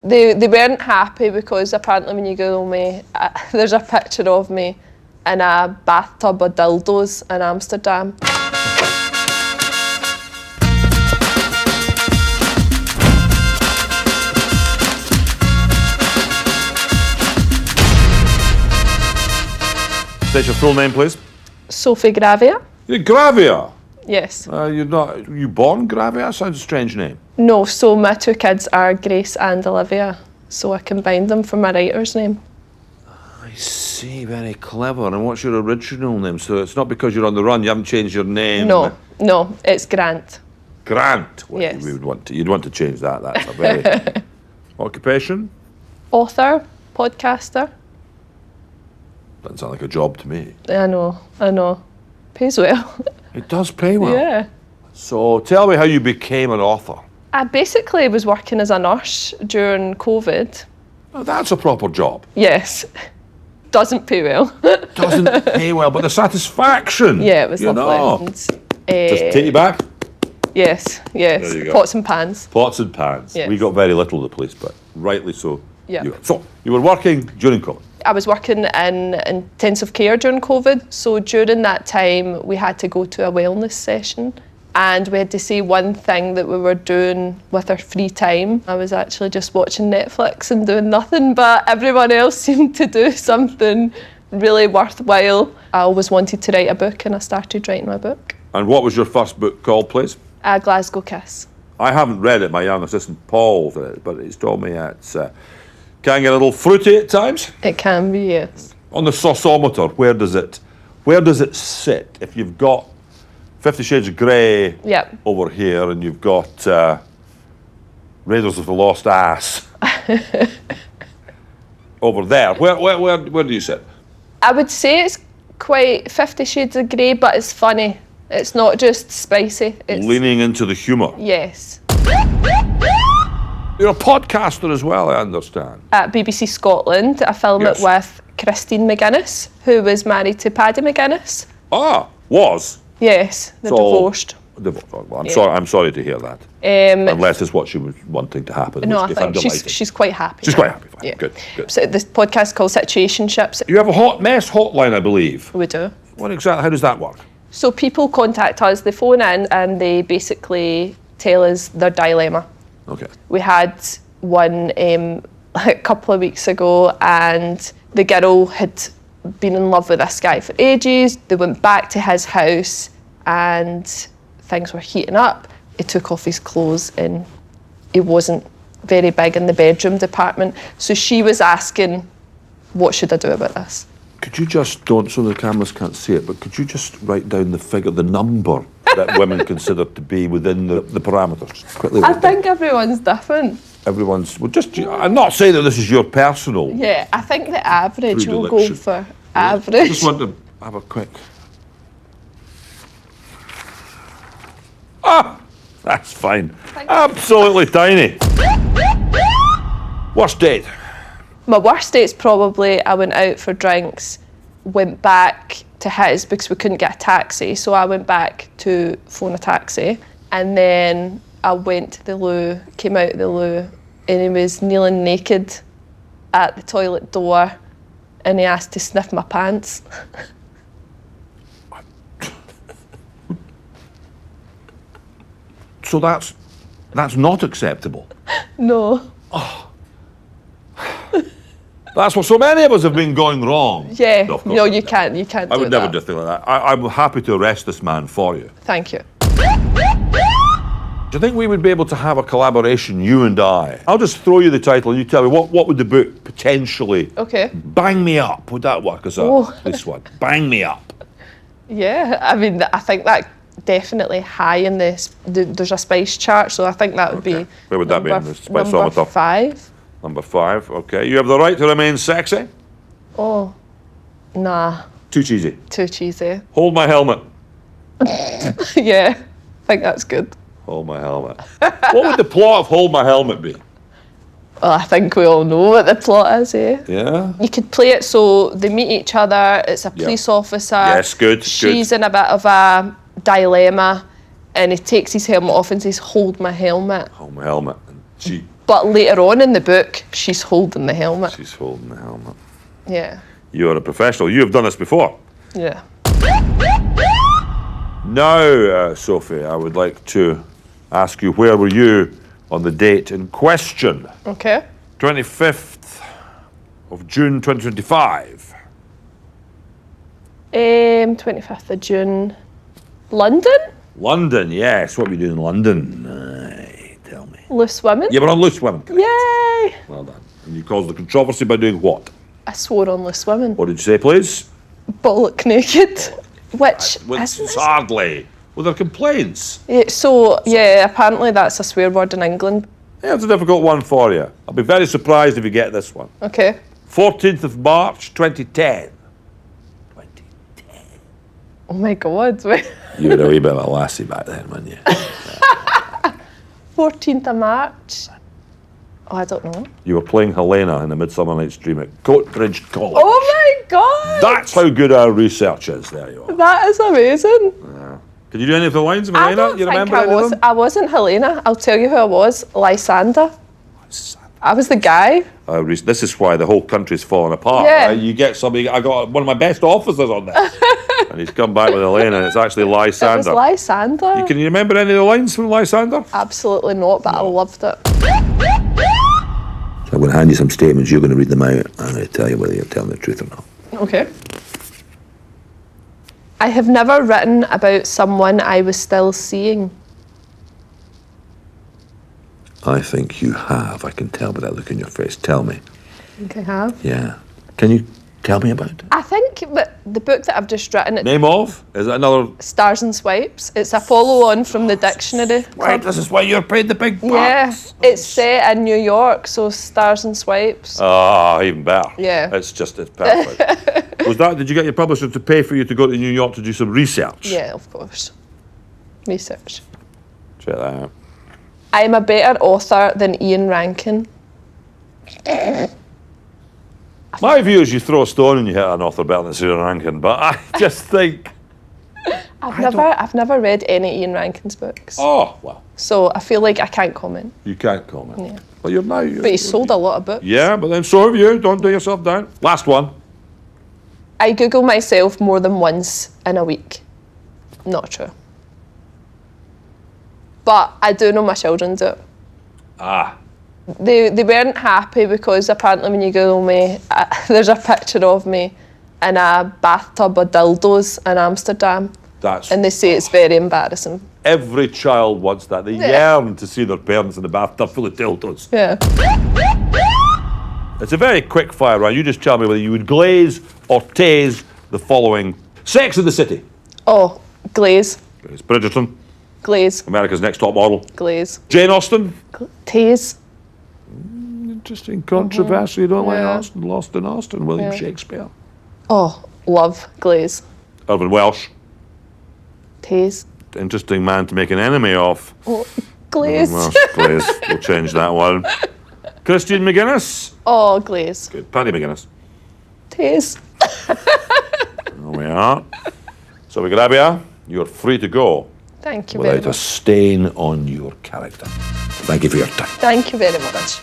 They weren't happy because apparently when you Google me, there's a picture of me in a bathtub of dildos in Amsterdam. State your full name, please. Sophie Gravia? You're Gravia? Yes. You born Gravia? That sounds a strange name. No, so my two kids are Grace and Olivia, so I combined them for my writer's name. I see, very clever. And what's your original name? So it's not because you're on the run, you haven't changed your name? No, it's Grant. Grant? Well, yes. You'd want to change that. That's a very... Occupation? Author, podcaster. Doesn't sound like a job to me. I know. Pays well. It does pay well. Yeah. So tell me how you became an author. I basically was working as a nurse during COVID. Oh, that's a proper job. Yes. Doesn't pay well. Doesn't pay well, but the satisfaction. Yeah, it was lovely. And, just take you back? Yes. There you go. Pots and pans. Pots and pans. Yes. We got very little of the police, but rightly so. Yeah. So you were working during COVID. I was working in intensive care during COVID, so during that time we had to go to a wellness session and we had to say one thing that we were doing with our free time. I was actually just watching Netflix and doing nothing, but everyone else seemed to do something really worthwhile. I always wanted to write a book and I started writing my book. And what was your first book called, please? Glasgow Kiss. I haven't read it, my young assistant Paul did it, but he's told me it's can get a little fruity at times. It can be, yes. On the sauceometer, where does it sit? If you've got 50 Shades of Grey over here and you've got Raiders of the Lost Ass over there, where do you sit? I would say it's quite 50 Shades of Grey, but it's funny. It's not just spicy. It's leaning into the humour. Yes. You're a podcaster as well, I understand. At BBC Scotland, I filmed it with Christine McGuinness, who was married to Paddy McGuinness. Was? Yes, they're divorced. Well, I'm sorry to hear that. Unless it's what she was wanting to happen. No, I think she's quite happy. She's quite happy. Fine. Yeah. Good. So this podcast is called Situationships. You have a Hot Mess Hotline, I believe. We do. How does that work? So people contact us, they phone in and they basically tell us their dilemma. Okay. We had one a couple of weeks ago and the girl had been in love with this guy for ages. They went back to his house and things were heating up. He took off his clothes and he wasn't very big in the bedroom department. So she was asking, what should I do about this? Could you just, so the cameras can't see it, but could you just write down the figure, the number that women consider to be within the parameters? Just quickly. I think everyone's different. I'm not saying that this is your personal. Yeah, I think the average, we'll go for average. I just want to have a quick. That's fine. Absolutely tiny. Worst date? My worst date's probably I went out for drinks, went back to his because we couldn't get a taxi, so I went back to phone a taxi, and then I went to the loo, came out of the loo, and he was kneeling naked at the toilet door, and he asked to sniff my pants. So that's not acceptable. No. That's what so many of us have been going wrong. Yeah, no, you can't do that. I would never do anything like that. I'm happy to arrest this man for you. Thank you. Do you think we would be able to have a collaboration, you and I? I'll just throw you the title and you tell me what would the book potentially... Okay. Bang Me Up. Would that work as this one? Bang Me Up. Yeah, I mean, I think that definitely high in this. There's a spice chart, so I think that would be... Where would that be in the spice number 5. Number 5, okay. You have the right to remain sexy? Oh, nah. Too cheesy. Too cheesy. Hold my helmet. Yeah, I think that's good. Hold my helmet. What would the plot of Hold My Helmet be? Well, I think we all know what the plot is, eh? Yeah? You could play it so they meet each other, it's a police officer. Yes, good. She's in a bit of a dilemma and he takes his helmet off and says, hold my helmet. Hold my helmet. And she But later on in the book, she's holding the helmet. She's holding the helmet. Yeah. You are a professional. You have done this before. Yeah. Now, Sophie, I would like to ask you, where were you on the date in question? Okay. 25th of June 2025. 25th of June. London? London, yes. What were you doing in London? Tell me. Loose women? You were on Loose Women. Correct. Yay! Well done. And you caused the controversy by doing what? I swore on Loose Women. What did you say, please? Bollock naked. Which It's hardly. Were there complaints? Yeah, apparently that's a swear word in England. Yeah, it's a difficult one for you. I'll be very surprised if you get this one. Okay. 14th of March, 2010. 2010. Oh my God. You were a wee bit of a lassie back then, weren't you? 14th of March. Oh, I don't know. You were playing Helena in A Midsummer Night's Dream at Coatbridge College. Oh my God! That's how good our research is. There you are. That is amazing. Can you do any of the lines of Helena? I don't You think remember any of them? I wasn't Helena. I'll tell you who I was. Lysander. I was the guy. This is why the whole country's falling apart. Yeah. Right? You get somebody. I got one of my best officers on this, and he's come back with Helena, and it's actually It was Lysander. Lysander. Can you remember any of the lines from Lysander? Absolutely not, but I loved it. So I'm going to hand you some statements. You're going to read them out. I'm going to tell you whether you're telling the truth or not. Okay. I have never written about someone I was still seeing. I think you have. I can tell by that look in your face. Tell me. I think I have. Yeah. Can you tell me about it? I think that the book that I've just written, Name of? Is it another? Stars and Swipes. It's a follow-on from the dictionary. Right, this is why you're paid the big bucks. Yeah, it's set in New York, so Stars and Swipes. Ah, even better. Yeah. It's perfect. Did you get your publisher to pay for you to go to New York to do some research? Yeah, of course. Research. Check that out. I am a better author than Ian Rankin. My view is you throw a stone and you hit an author better than Ian Rankin, but I just think... I've never read any Ian Rankin's books. Oh, well. So I feel like I can't comment. You can't comment. Yeah. But you're now... But he's sold a lot of books. Yeah, but then so have you. Don't do yourself down. Last one. I Google myself more than once in a week. Not true. But I do know my children do it. Ah. They weren't happy because apparently when you Google me, there's a picture of me in a bathtub of dildos in Amsterdam. And they say it's very embarrassing. Every child wants that. They yearn to see their parents in the bathtub full of dildos. Yeah. It's a very quick fire round. You just tell me whether you would glaze or tase the following. Sex in the City. Oh, glaze. Bridgerton. Glaze. America's Next Top Model. Glaze. Jane Austen. Tase. Interesting controversy. You don't like Yeah. Austen? Lost in Austen. William Shakespeare. Oh, love glaze. Irvin Welsh. Tase. Interesting man to make an enemy of. Oh, glaze. Well, glaze. We'll change that one. Christian McGuinness. Oh, glaze. Good. Paddy McGuinness. Tase. There we are. Sophie Gravia, you're free to go Thank you very without a much. stain on your character. Thank you for your time. Thank you very much.